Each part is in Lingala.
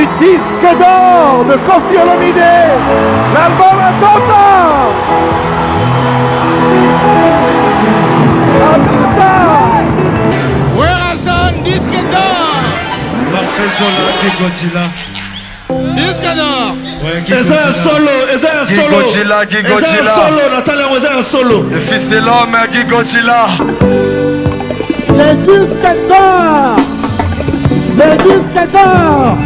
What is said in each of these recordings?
du disque d'or de Koffi Olomide, l'album Attentat. Werazan, disque d'or. Parfait Zola, Gigodzilla. Disque d'or. Eza un solo, Eza un solo. Gigodzilla, Eza un solo, Nathalie, Eza un solo. Le fils de l'homme, Gigodzilla. Les disques d'or. Les disques d'or.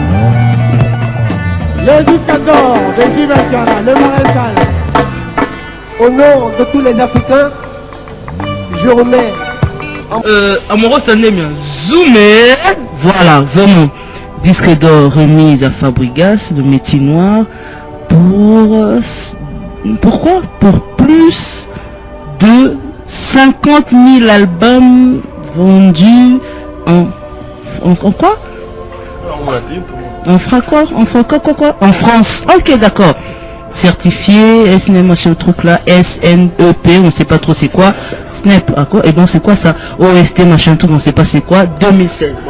Les disques d'or de Jimekana, le maréchal. Au nom de tous les Africains, je remets Amoro Sanemia, zoomé. Voilà, vraiment. Disque d'or remise à Fabrigas, le métier noir, pourquoi? Pour plus de 50 000 albums vendus en quoi? En France. Ok, d'accord. Certifié, SNEP, machin truc là, SNEP, on sait pas trop c'est quoi. SNEP, à quoi? Et donc c'est quoi ça? OST, machin truc, on sait pas c'est quoi. 2016.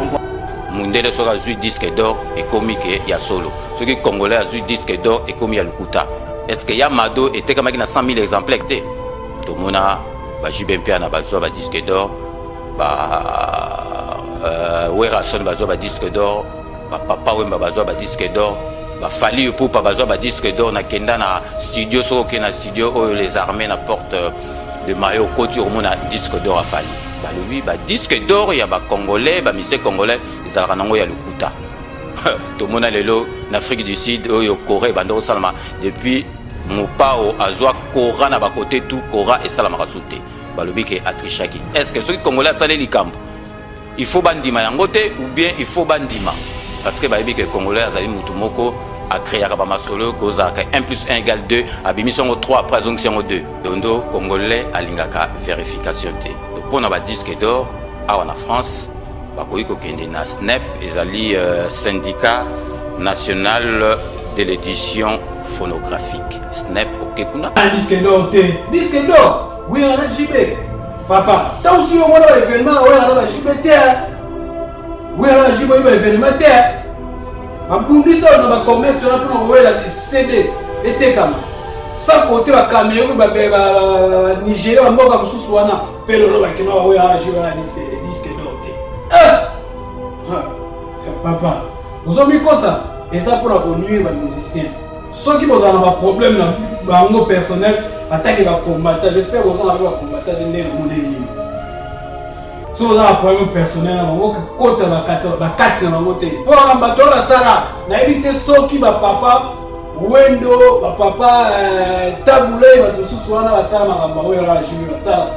Mundele soka azui disque d'or et comique ya solo. Ce qui congolais azui disque d'or et comique ya lukuta. Est-ce que ya Mado était comme na 100 000 exemplaires? Tout le monde a JBMP na bazwa ba disque d'or, Werason bazwa ba disque d'or, Papa Wemba bazwa ba disque d'or, Fali Poupa bazwa ba disque d'or na kenda na studio soki na studio où les armées na porte de maillot côté au monde disque d'or a Fali. Lui, disque d'or, il y a des Congolais, des musiciens congolais, ils ont un lukuta. Tout le monde est là, en Afrique du Sud, au Corée, depuis Mopao, Azwa, Kora, na côté tout, Kora et Salama Rasouté. Balobi qui est Atrichaki. Est-ce que ceux Congolais sont les camps? Il faut bandima yangote ou bien il faut bandima? Parce que les Congolais, Azali Moutoumoko, a créé un solo, 1 plus 1 égale 2, a mis 3, après 2. Dondo, Congolais, a l'ingaka vérification. Pour un disque d'or, en France, na SNEP, ezali syndicat national de l'édition phonographique. SNEP, ok, kuna. Disque d'or, disque d'or, oui, on a JB. Papa, tant que on a événement, oui, on a JB, oui, on a JB, événement, Abundisa, on a commettre, on a pour la CD, et Tekama. Sans compter la Cameroun, Nigeria, Moga, Souswana, Peloro, qui m'a envoyé à disque d'or. Papa, vous avez mis quoi ça? Et ça pour la nuire les musiciens. Ceux qui ont un problème, un personnel, attaquer les combattants. J'espère que vous avez un combattant de mon délire. Si vous avez un problème personnel, vous avez un carte dans votre côté. Pour un bateau, ça n'a évité ceux qui va papa. Wendo, papa, taboulé, tout ce soit la salle, ma maman, la chimie, la salle.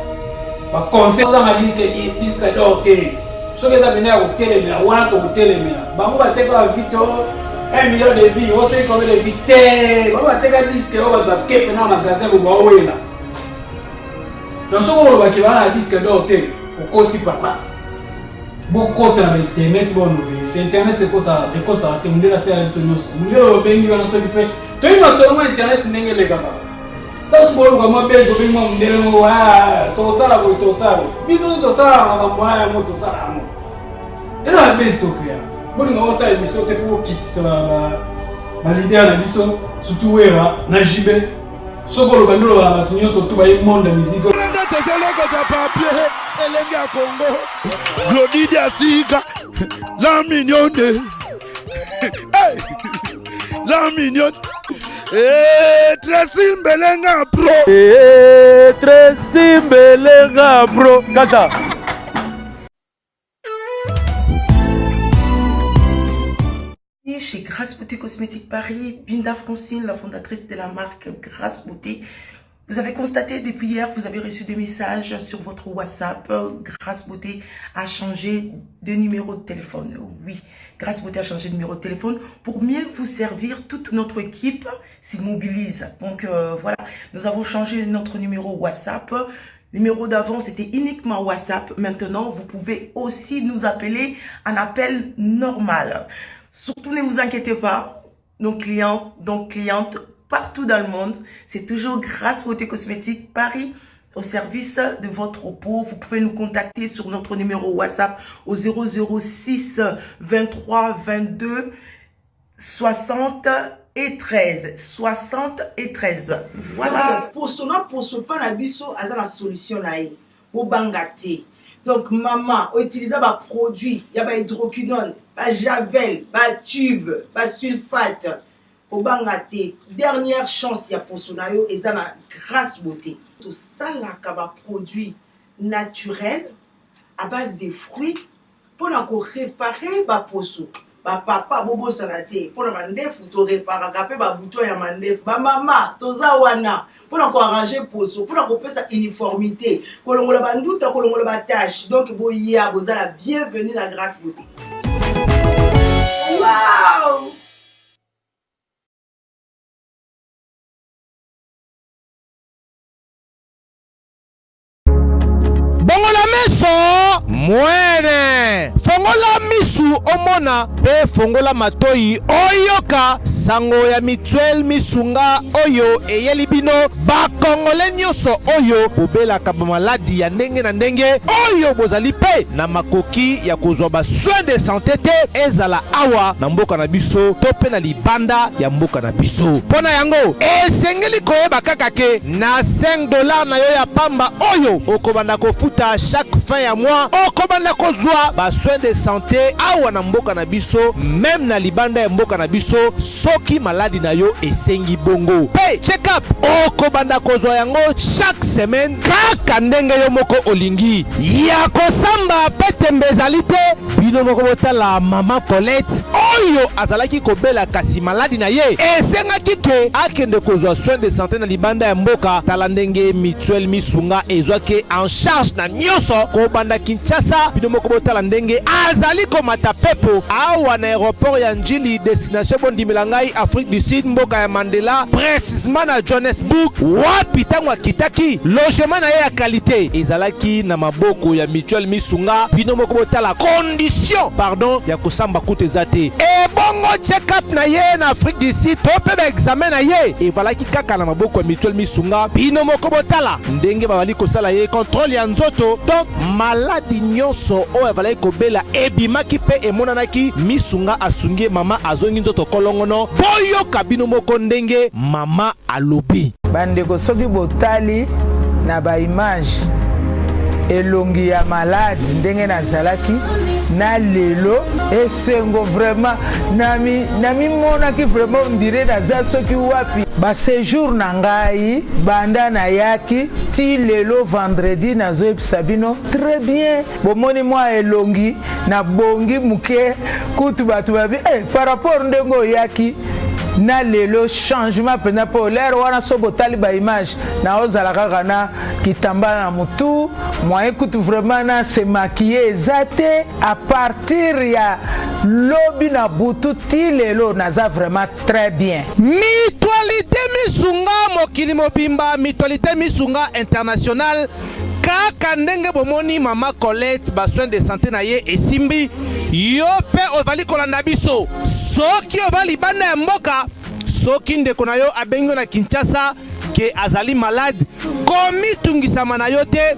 Ma conseil, on a disque d'or. Ce que tu as venu au télé, on a au télé. On va te faire vite 1 million de vies, on sait combien de vitesse. On va te faire disque, on va te faire un magasin pour voir. Dans ce moment, on va disque d'or, au cosi papa. Beaucoup de internet, bon, internet c'est quoi ça? C'est quoi ça? Tu me dis la série de solutions. Nous devons bien nous s'occuper. Tu as seulement internet, c'est n'importe quoi. Dans ce moment, on va bien se faire mon délai. Tout ça là, tout ça. Bisous, tout ça, on va voir tout ça là. Et là, bien ce que bon, on va faire une émission pour quitter ça. L'idée à la mission, surtout na JB. Ce qu'on va nous voir, nous surtout le monde de musique. Congo, Glodidia Sika, la mignonne, la mignonne, Tracy Mbelenga Pro, Tracy Mbelenga Pro, Kata. Chez Grâce Beauté Cosmétique Paris, Binda Francine, la fondatrice de la marque Grâce Beauté. Vous avez constaté depuis hier que vous avez reçu des messages sur votre WhatsApp. Grâce Beauté a changé de numéro de téléphone. Oui, Grâce Beauté a changé de numéro de téléphone pour mieux vous servir. Toute notre équipe s'y mobilise. Donc voilà, nous avons changé notre numéro WhatsApp. Le numéro d'avant, c'était uniquement WhatsApp. Maintenant, vous pouvez aussi nous appeler en appel normal. Surtout, ne vous inquiétez pas. Nos clients, donc clientes, partout dans le monde, c'est toujours Grâce Beauté Cosmétique Paris au service de votre peau. Vous pouvez nous contacter sur notre numéro WhatsApp au 006 23 22 73. 73. Voilà. Pour ce pas la biso, à la solution là. Au bangaté. Donc, maman, utiliser des produits, il y a des hydroquinone, des javel, des tubes, des sulfate. Au bangaté, dernière chance, il y a pour son ayo, et ça la grâce beauté. Tout ça, là, c'est un produit naturel à base de fruits pour réparer ba poso. Ba papa bobo salate pour la mandef to réparer capé ba bouton ya mandef ba mama toza wana pour arranger poso pour couper sa uniformité kolongola banduta kolongola ba tâche donc boya bozala bienvenue la grâce beauté. Wow! Bongola meso mwene fongola misu omona pe fongola matoi oyoka sango ya mituel misunga oyo eyeli bino bakongole nyonso oyo bobelaka bamaladi ya ndenge na ndenge oyo bozali pe na makoki ya kozwa ba soin de santé te ezala awa na mboka na biso to pe na libanda ya mboka na biso. Mpona yango esengeli koyeba kaka ke na $5 na yo ya pamba oyo okobanda kofuta chaque fin ya mois okobanda kozwa ba soin de santé awa na mboka na biso même na libanda ya mboka na biso soki maladi na yo esengi bongo pe check up okobanda kozwa yango chaque semaine kaka ndenge yo moko olingi ya kosamba pe tembezali te bino moko botala mama Colette oyo azalaki kobela kasi maladi na ye esengaki ke akende kozwa soin de santé na libanda ya mboka tala ndenge mutuel misunga ezwaki en charge na nyonso kobanda Kinshasa bino moko botala ndenge azali komata pepo awa na aéroport ya Njili destination bondimela ngai Afrique du Sud mboka ya Mandela précisément na Johannesburg wapi tango akitaki logement na ye ya qualité ezalaki na maboko ya mutuel misunga bino moko botala condition pardon ya kosamba kutu eza te ebongo check up na ye na Afrique du Sud to pe ba examen na ye evalaki kaka na maboko ya mutuel misunga bino moko botala ndenge babali kosala ye contrôle ya nzoto donc maladi nyonso oyo avalaki kobela ebimaki pe emonanaki misunga asungi mama azongi nzoto kolongono boyoka bino moko ndenge mama alobi bandeko soki botali na ba image elongi ya malade ndenge nazalaki na lelo esengo vraiment nami monaki vraiment ondire naza soki wapi ba séjour na ngai banda na yaki ti lelo vendredi nazoyebisa bino très bien bomoni mwa elongi na bongi muke kutu bato babi par rapport ndenge oyaki na lelo changement pena po l'air wana so botali ba image na ozala kaka na kitambala na mutu moyen kutu vraiment na se maquiller ezate à partir ya lobi na butu ti lelo naza vraiment très bien. Mutualité misunga mokili mobimba mutualité misunga international kaka ndenge bomoni mama Colette ba soin de santé na ye esimbi yo pe ovali kolanda biso soki ovali banda ya mboka soki ndeko na yo abengo na Kinshasa ke azali malade komitungisama na yo te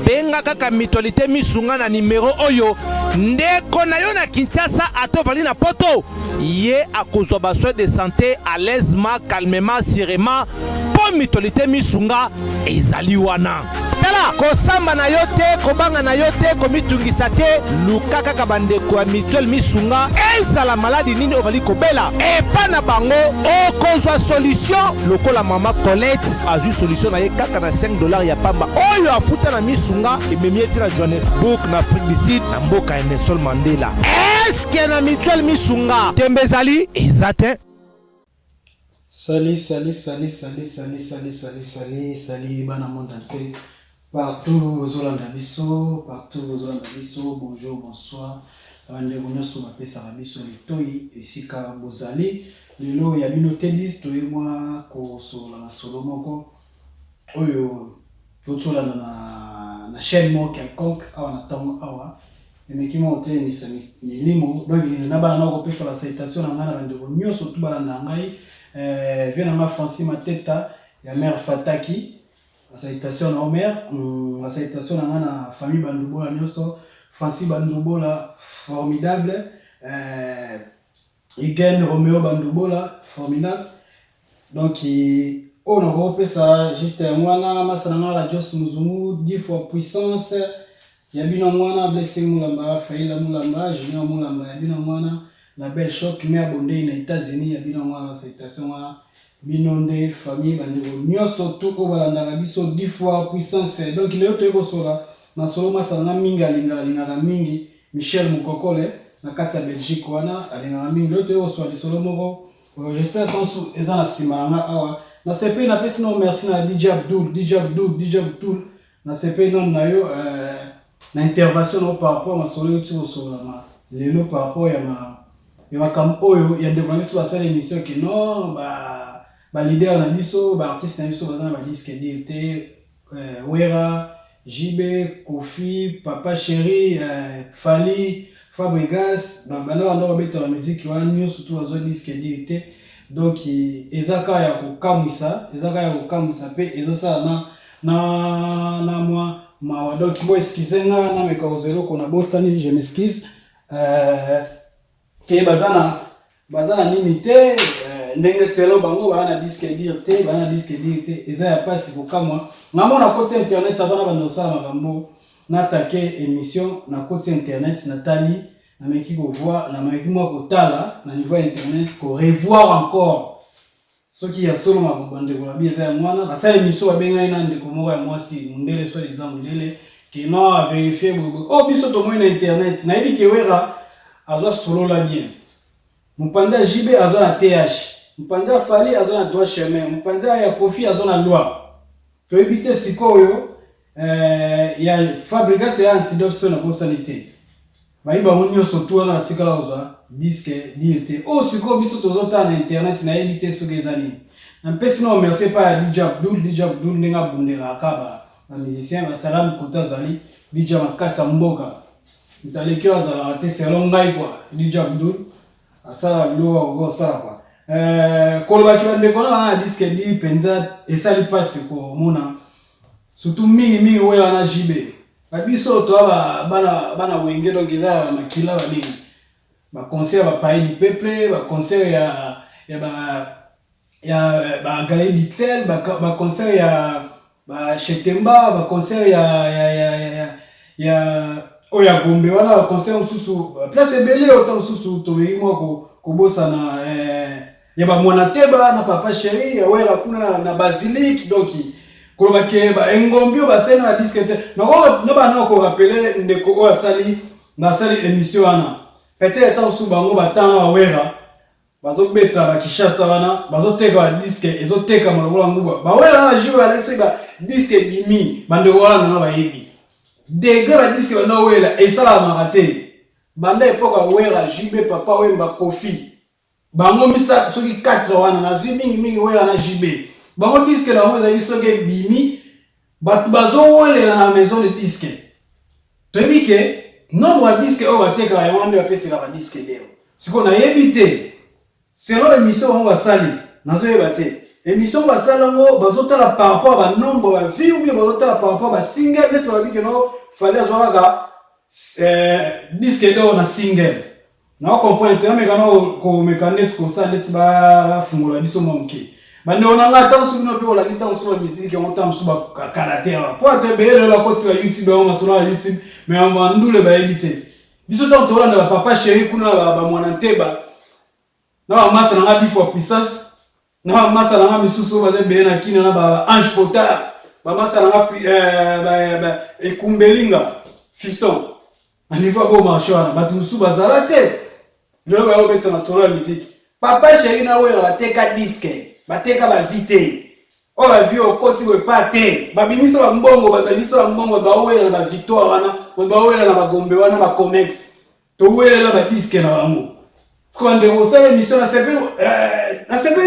benga kaka mutualité misunga na numero oyo ndeko na yo na Kinshasa atovali na poto ye akozwa ba soin de santé à l'aisement calmement sereinement po mutualité misunga ezali wana tala kosamba na yo te kobanga na yo te komitungisa te luka kaka bandeko ya mutuel misunga ezala maladi nini ovali kobela epa na bango okozwa solution lokola mama Colette azwi solution na ye kaka na $5 ya pamba oyo afuta na misunga ememi eti na Johannesburg na Afrique du Sud na mboka ya Nelson Mandela eske na mutuel misunga tembe ezali eza te. Salut bana monde entier. Partout aux Hollandais biso, bonjour, bonsoir. Bandeko nyonso bapesa biso litoi esika bozali. Lelo ya bino tennis to moi ko sola na solo moko. Oyo totola na chaîne mo quelconque awa na tongo awa. Emeki mo tennis ni limo donc na bana na ko pesa la citation na ngana bandeko nyonso to bana na ngai. Vient na Francine Mateta ya mère Fataki. La salutation à Omer, la salutation à la famille Bandoubola, Francis Bandoubola, formidable. Igen Romeo Bandubola, formidable. Donc, on a repris ça juste moi, la Jos Muzumu, 10 fois puissance. Yabina Mwana, blessé Moulamba, Faïla Moulamba, Junior Moulamba, Yabina Mwana, la belle choc, mais abondé aux États-Unis, Yabina Mwana, citation, Binonde, famille, Banyo, surtout au Balandarabi, 10 fois puissance. Donc, il est au Théo Sola, na solo masana minga linga mingi, Michel Moukokole, na kata Belgique, wana, alinga mingi, le Théo Sola, di solo moro. J'espère qu'on est en estimant. Na CP, na pesi non merci na DJ Abdul. Na CP non na yo, na intervention par rapport à solo YouTube sur la lelo par rapport à ma cam oyo ya développé sur la émission qui non ba leader na biso ba artiste na biso bazana ba disque DT Wera JB Kofi Papa Chéri Fali Fabregas donc bana ndo ba la musique wana news surtout bazo disque DT donc ezaka ya kokamwisa pe ezosala na moi mawa donc moi excusenga na mekaozelo kona bosani je m'excuse ke bazana nini te ndenge selo bango bana disque dirte eza ya pasi kokamwa ngamona côté internet ça bana bando sala makambo na attaquer émission na côté internet Nathalie na meki ko voir na meki moi ko tala na niveau internet ko revoir encore ce qui a solo mabande ko bieza mwana ba sala émission ba benga ina ndeko moko ya mwasi mundele so les mundele qui non a vérifier oh biso to mo na internet na yebi ke Wera azwa solo la bien Mpanda JB azwa na TH Mpanda Fali azwa na droit chemin Mpanda ya Kofi azwa na loi to éviter sikoyo ya Fabregas ya antidote na sanité Baïba onyo surtout na article azwa disque DT oh siko biso tozota na internet na éviter so gezani na pesi no merci pas DJ Abdul nenga bundela akaba na musicien ba salam kota zali DJ makasa mboka Ntalekio azala ate selon ngai kwa DJ Abdul asala lo go sala kwa koloba ki bande kona na disque di penza esali passe ko mona surtout mingi oya na JB babiso to bana wenge donc eza makila ba mingi ba concert ba pays du peuple ba concert ya ba Galerie d'Ixelles ba concert ya ba Chetemba ba concert ya oya Gombe wana concert mususu place ebele autant mususu to yimo ko bosa na ya ba mwana teba na Papa Chéri ya Wera kuna na Basilique donc ko ba ke ba engombio ba sena na disque no ba no ko rappeler ndeko o asali na sali émission wana peut-être tant sou bango ba tanga Wera bazo beta ba Kishasa wana bazo teka ba disque ezo teka malola nguba ba Wera na jiba Alexo ba disque bimi bande wana na ba yebi Dega la disque na Wera et ça la marate banda époque Wera JB Papa Wemba Kofi bango misa soki 4 wana na zwi mingi Wera na JB bango disque la mo za soki bimi bazo Wera na maison de disque to ebike nombre de disque o bateka ya wande ya pesi la disque leo siko na yebite selon émission on va sali nazo yebate émission ba salango bazotala par rapport à nombre ba vie ou bien bazotala par rapport à single net ba biki no fallait azwaka disque d'or na single na comprendre te mais kana ko mécanique ko ça net ba fungola biso monki bande on nga tant sur no pe on la tant sur la musique on tant sur ba karaté pour te bele la côté sur YouTube on sur YouTube mais on va ndule ba éviter biso tant to na Papa Chéri kuna ba mwana nteba na massa na 10 fois puissance na massa na misusu baze be na kina na ba Ange Potard ba massa na ekumbelinga fiston a niveau bo marchana ba tusu bazala te le ba obeta na solo musique Papa Chéri na Wera bateka disque bateka ba vite o la vie au koti we pate ba bimisa ba mbongo ba Wera na ba victoire wana ba Wera na ba Gombe wana ba Comex to Wera ba disque na bango quand on a une émission, na sepe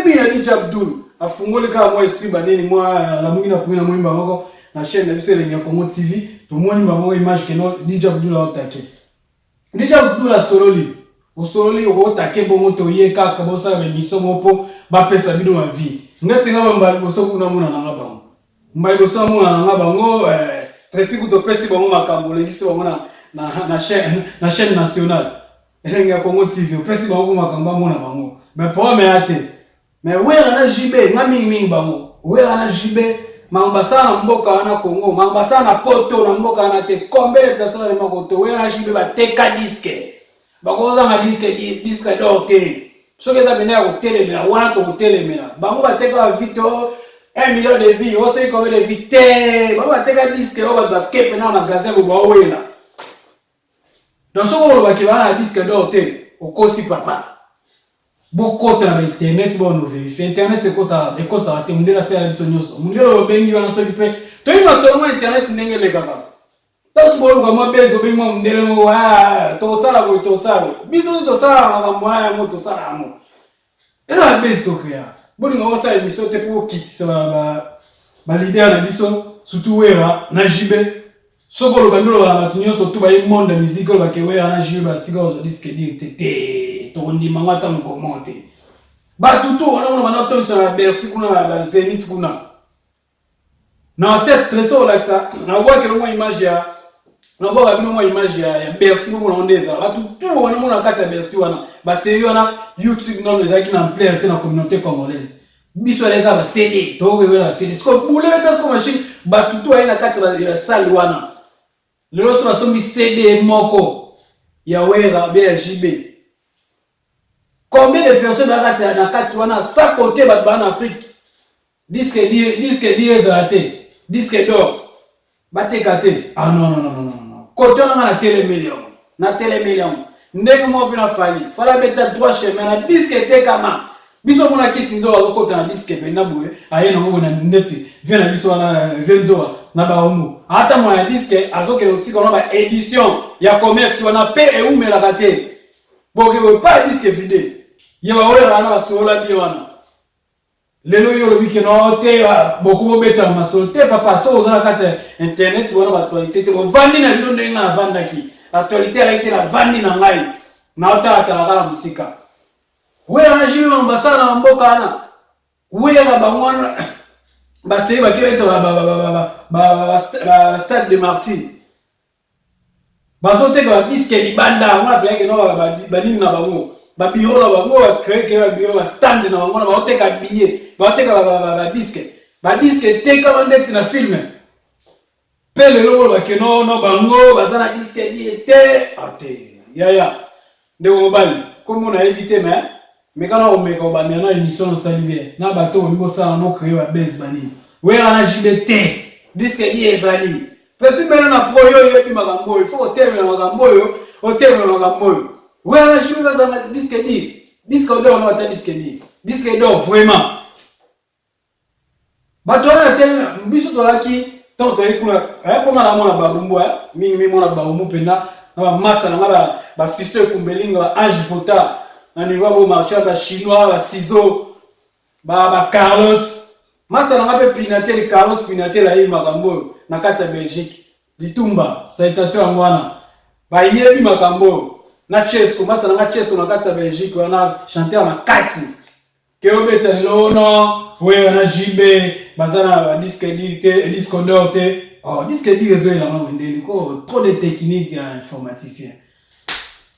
bien DJ Abdul afungole kama moi esprit baneni moi la mungi na kuina mwimba moko na chaîne na bisele ya Congo TV to mwimba moko image que no DJ Abdul a attaqué DJ Abdul a sololi o attaqué bongo to yeka ka bosa na émission mopo ba pesa bido ma vie ngati ngaba mbali boso kuna muna na ngaba mbali boso muna na ngaba ngo tresi kuto pesi bongo makambo lengisi bongo na chaîne nationale Elenga Congo TV, pesi bango makamba mona bango. Mais pour me ate. Mais wera na jibe, ngami mingi bango. Wera na jibe, mambasa na mboka na Congo, mambasa na poto na mboka na te. Combien de personnes na makoto wera na jibe ba teka disque. Bango za ma disque d'orte. Soki eza bena ya kotelemela wana tokotelemela bango bateka vite 1 million de vie osoki combien de vie te bango bateka disque oyo bato bakepe na magasin bo bawela donc soki olobaki bana na disque d'or te okosi papa bokota na internet bono verifie internet ekosaka te mundele asala biso nyonso mundele obengi wana soki mpe toyinga solongo internet ndenge elekaka tasu boluka mwa bezo obengi mwa mundele mo tosala boye tosala biso tosala makambo wana yango tosala yango eza bezi tokrea bolinga osala émission te mpo okitisa balider na biso surtout wera na jibe soko oloba nde oloba na bato nyonso to baye monde ya musike olobake wera na jibe batika ozodi skedire te tokondima ngo ata mokomo te bato to wanamona bana otongisa na bercy kuna na bazenit kuna na otia trésor olakisa nabwaki elongo image ya nabwaka bino mwa image ya bercy bomona ngo nde ezala bato to wanamona na kati ya bercy wana baseri wana YouTube non ezalaki na plaire te na communauté congolaise biso aleka ba CD tokewela CD siko bulele ta siko machine bato to aina kati ya salle wana lelo so basombi CD moko ya wera BJB combien de personnes bakati na kati wana sa côté bato bana Afrique disque ezalate disque d'or bateka te ah non côté on a na télé million ndenge mo bina fala beta droit chemin na disque te kama biso mona kisindo akota na disque pe na boye aye na ngo na ndeti vient na biso na venzo na ba omu ata mo ya disque azoke no tika na ba édition ya commerce wana pe e umela kate boke bo pa disque vide ye ba ola na ba sola bi wana lelo yo lobi ke no te beaucoup mo beta ma solte papa so ozana kate internet wana ba actualité te bo vandi na bino ndenge na vandaki actualité a été la vandi na ngai na ota atalaka na musika wera na jibe mambasa na mboka na wera bangwana basei bakebeta ba stade de Martyrs bazoteka ba disque libanda ngona peleke no ba nini na bango ba bureau na bango ba créer ke ba bureau ba stand na bango na bazoteka billet bazoteka ba disque teka bandex na film pele lolo bakeno no bango bazana disque di ete ate yaya ndeko bali comme on a évité mais quand on met comme na émission sali bien na bato ngo ça no créer ba base bani wera na JBT disque di ezali pesi mena na pro yo yebi makambo il faut hotel na makambo yo wera na JBT bazana disque d'or no ata disque d'or vraiment bato na tel biso dolaki tant que kuna pour la mona barumbo mingi mona barumu pena na massa na ba fisto kumbelinga ba ange pota na niveau bo marché ba chinois ba ciseaux ba Carlos massa na pe pinatel Carlos pinatel la yi makambo na kati ya Belgique litumba citation ngwana ba yebi makambo na Chesco massa na Chesco na kati ya Belgique wana chanter na kasi ke obeta lelo no we na jibe bazana ba disque d'or te oh disque d'or là na ndeni ko trop de technique ya informaticien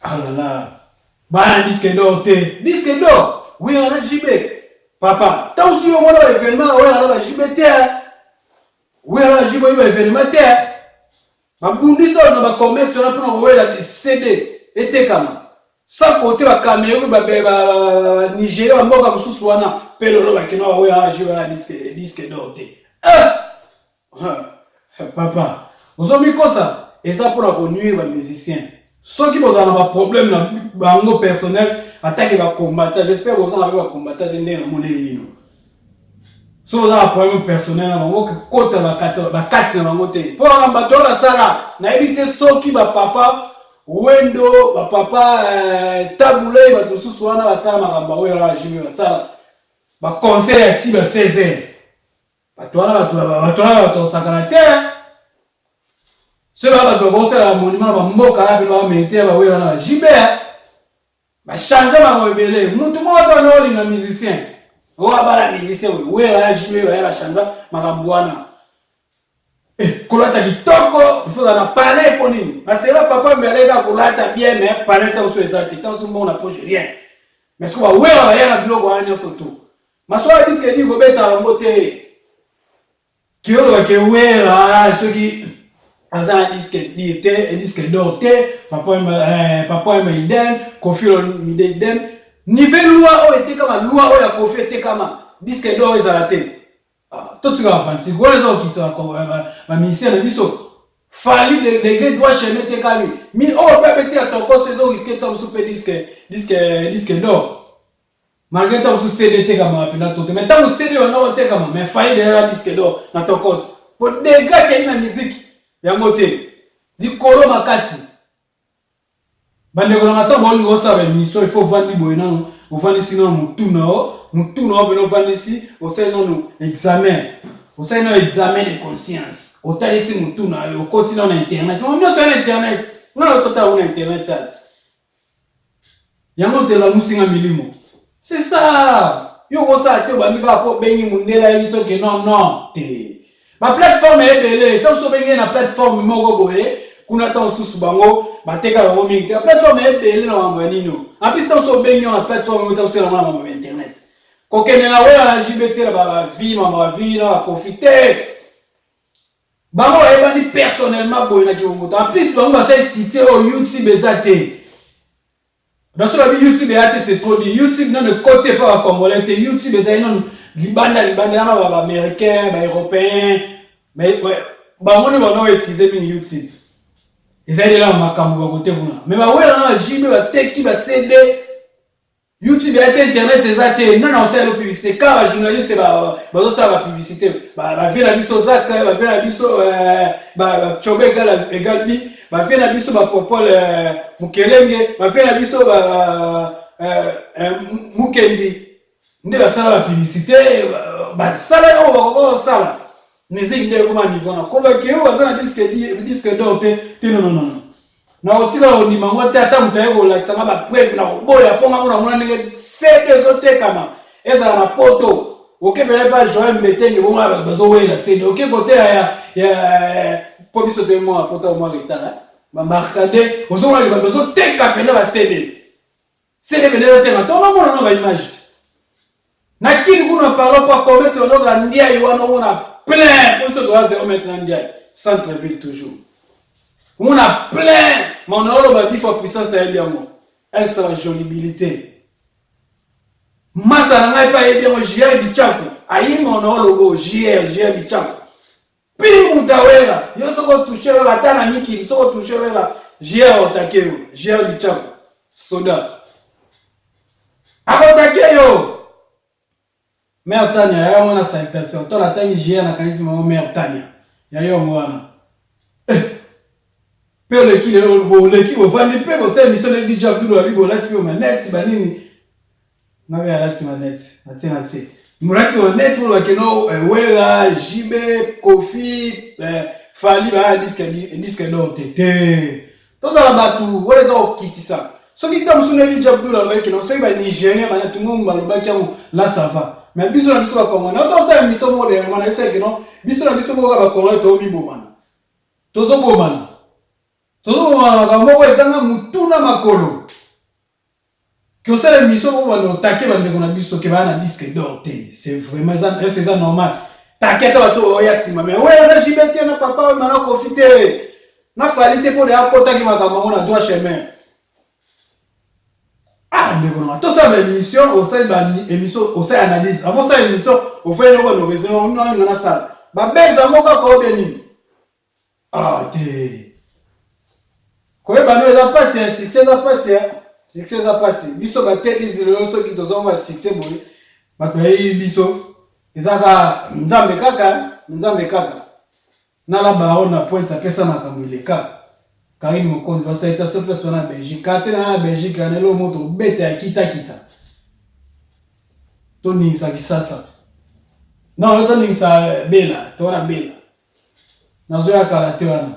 ah là ba disque d'or we na jibe papa tant si on a événement we na ba jibe te we na jibe ba événement te ba bundisa na ba commerce na pona we la CD ete kama sans côté la Cameroun ba Nigeria mboka mususu wana pelo ba kino wa ya jiba disque d'or te papa ozomi kosa eza pour la connuire ba musicien ceux qui bozana ba problème na bango personnel attaque ba combattant j'espère bozana ba combattant ndé na moneli bino so bozana problème personnel na bango kota ba kati na bango te pour la bato la sala na éviter ceux qui ba papa wendo ba papa tabule ba tususu wana basala makamba oyo la jibe basala ba conseil ya ti ba 16h bato wana bato sakana te ceux ba bosala monument ba mboka na bino ba mete ba oyo wana jibe ba changer ba rebelle mutu mo to no li na musicien o abala musicien oyo la jibe ba changer makamba wana kolata kitoko il faut na parler fonini asera papa mbelega kolata bien mais parler tant sur ça tant sur mon approche rien mais ce qu'on va voir là na blog wa nyo surtout maswa disque dit ko beta la moté qui on que wera ceux qui azan disque était disque d'or papa Maiden confie Maiden niveau loi o était comme loi o ya confie était comme disque d'or ezalate tout ce qu'on a fait, c'est quoi les autres qui sont encore ma mission de biso fali de gars doit chemin te kami mi oh pas petit à ton cost ces autres risquer tom super disque d'or malgré tom sur CD te kama pena tout mais tant CD on a te kama mais fali de disque d'or na ton cost pour des gars qui na musique ya moté di kolo makasi bande ko na to bon go sa mission il faut vendre boy non on vendre sinon mutuna beno vanesi osai non examen osai non examen de conscience otalisi mutuna yo continue na internet on no sur internet non tota on internet ça yango tela musinga milimo c'est ça yo ko sa te ba mi ba po benyi mundela yiso ke non te ma plateforme est belle tant so benyi na plateforme moko boye kuna ta susu bango bateka bango mingi la plateforme est belle na mambo nino en plus tant so benyi na plateforme ta so na mambo internet kokene na weya na JBT la ba vie mama vie na profiter bango ebani personnellement boye na kibongo en plus bango ba sai citer au YouTube ezate dans sur la YouTube ezate c'est trop dit YouTube non ne côté pas congolais te YouTube ezate non libanda na ba américain ba européen mais ouais bango ne ba utiliser bien YouTube ezate là makambo ba côté kuna mais ba weya na JB ba teki ba CD YouTube et internet c'est ça non c'est la publicité quand les journalistes bazo ça la publicité ba vient la biso zaka ba vient la biso ba chobeka la également ba vient la biso ba popol mukelenge ba vient la biso mukendi nde ba ça la publicité ba ça là on va encore ça là nezi nde comment niveau na ko ba ke o za na disque d'or te non na otila oni mango te ata mutaye la tsanga ba preuve na boya ponga ngona mona ndenge CD zote kama eza na poto okebele ba Joël Mbetenge bongo ba bazo wela CD okebote ya pobiso de moi poto moi retana ba markade ozonga ba bazo teka penda ba CD bele te na tonga mona na ba image na kini kuna parlo pas commerce on a ndia yiwana mona plein pobiso doit 0 maintenant ndia centre ville toujours. On a plein, mais on a le bif en puissance à elle. Elle sera jolibilité. Massa n'a pas aidé mon JR Bichako. Aïe, mon logo JR Bichako. Puis, Moutawera, yo soko touché la tana miki, soko touché la JR Otakeo, JR Bichako. Soda. Abotakeo. Mère Tania, y'a mon salutation. Toi, la tani JR n'a qu'à dire mon mère Tania. Y'a yo moi. Père le qui le vend les pères c'est mission de DJ Abdou la bibo là tu peux net banini na be ala tima net atina se murati wa net pour que no wera JB Kofi fali ba disque d'or tete to za batu wala za kitisa so ki tam sunu DJ Abdou la ba que no so ba Nigeria ba na tungo maloba kiamu là ça va mais biso na biso ba Congo na to sa mission moderne mana c'est que non biso na biso ko ba Congo to mi bo mana to zo bo mana todo moko ezanga mutuna makolo que ça l'émission on va attaquer bande qu'on a biso ke bana disque d'or c'est vraiment ça normal t'inquiète pas toi ya sima mais ouais na JBT na papa na profiter na falite pour les akota ki makambo na droit chemin ndeko na to ça émission au sein de émission au sein analyse avant ça émission au fait no raison non na ça ba beza moka ko bien te quoi bah nous ça passe succès ça passe biso ba te dizilo so ki tozo va succès bon ba to biso ezaka nzambe kaka na la baron na point pesa na kamileka Karim Mokonzi va saita se place na Belgique kate na Belgique na lo moto beta ya kita Tony sa kisasa non Tony sa bela to na bela na zo ya karate wana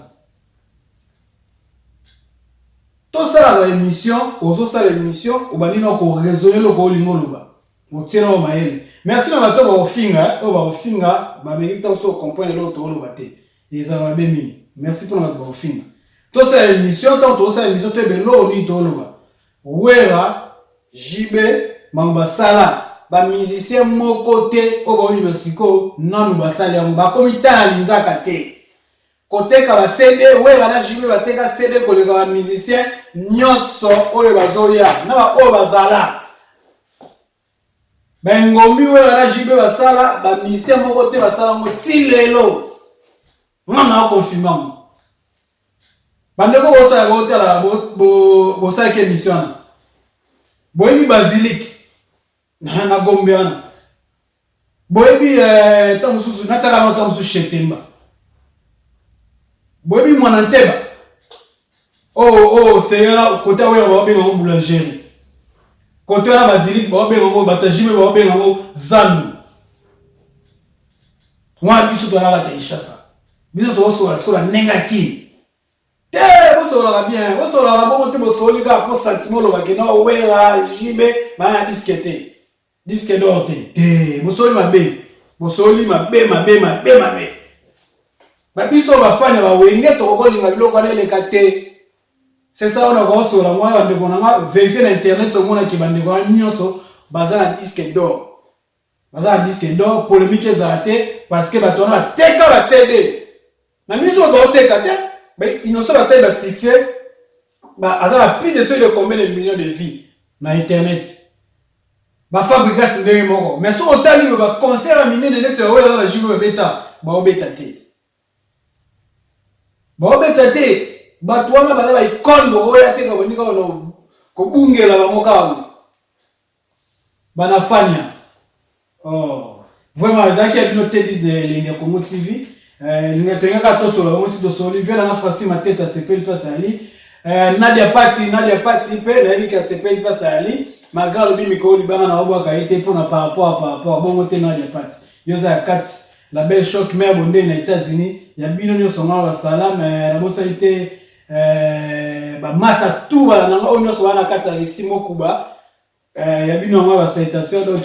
tout ça la émission ozo ça l'émission obani na ko raisonner le ko lingoloba otiena o maele merci na bato ba ofinga ba mérite so comprendre l'autre lo baté ils en ont bien mis. Merci pour notre bon film. Tout ça émission, tout ça émission, tu es bello ni toloba. Wera, JB, Mamba Sala, ba musicien mon côté, au bon Mexico, non nous basali, on va comme Italie, nzakate. Côté ka ba CD, wera na JB ba teka CD ko le ka musicien, nyonso oyo bazoya, na ba o bazala. Ben ngombi wera na JB basala, ba musicien mon côté basala mo tilelo. Non na confirmant. Bandeko bosa bote la bosa ke mission. Boyebi basilique na gombiana. Boyebi tamususu na tsaka na tamususu shetemba. Boyebi mwananteba. C'est là côté wa ba benga ngo boulangerie. Côté na basilique ba benga ngo batajime ba benga ngo zandu. Mwa biso to na la tshisa. Biso to so la nenga ki. Vous saurez bien, vous saurez bon te bosoli ka pour sentiment lo bakena wera jibe ba disquete. Disque d'orte. Bosoli mabe. Ba biso ba fanya ba wenge to ko linga biloko na le kate. C'est ça on a ko so la moi ba ndeko na vérifier na internet so mona ki ba ndeko nyonso baza na disque d'or. Baza na disque d'or polémique zate parce que ba tona teka ba CD. Na miso ba teka te. Mais ils ne sont pas fait de succès. Bah, plus de ceux de combien de millions de vies dans Internet. Bah, fabriquer c'est bien mort. Mais si on t'a dit que bah concert à minuit de net c'est ouais dans la jume bêta. Bah, on bêta té. Bah, toi là bah icône bo ya té ko nika ko bungela ba moka. Bah na fania. Oh, vraiment Zaki a noté 10 de Linga Congo TV. Ningetenga kato solo onsi do solo vela na fasi mateta sepeli pa sali Nadia Pati pe na yika sepeli pa sali magalo bi mikolo libanga na obwa ka ite pona par rapport bongo te Nadia Pati yoza kat la belle choc mère bonde na États-Unis ya bino nyo songa ba salam na bosa ite ba masa tout ba na onyo so wana kata risimo kuba ya bino ngwa ba citation donc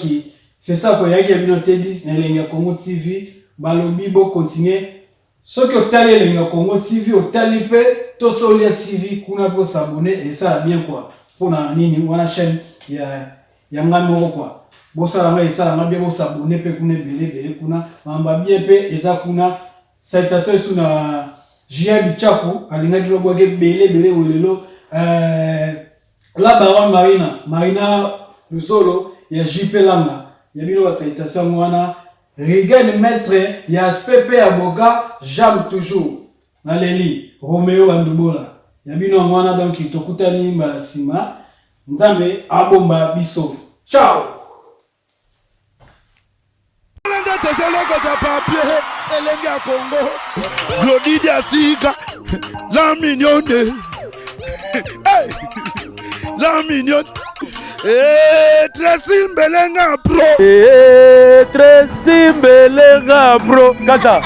c'est ça ko yaki ya bino te 10 na Linga Congo TV. Balobi bo continuer ce que tali Linga Congo TV au talipe to Solia TV kuna pour s'abonner et ça bien quoi pour na nini wana chaîne ya ngamo quoi bo ça nga ça nga bien bo s'abonner pe kuna belé kuna mamba bien pe eza kuna citation sur na Jia Bichaku alinga kilobo ke belé welelo la baronne Marina Luzolo ya JP Langa ya bino ba citation wana Regain maître, il y a SPP à Boga, j'aime toujours. Naléli, Roméo Bandubola. Il y a bien un wana donc qui tokutani Sima. Nzambe abomba biso. Ciao. Elenga Congo, Glodidia Sika, la mignonne. La mignonne. Tracy Mbelenga bro. Tracy Mbelenga bro. Kata.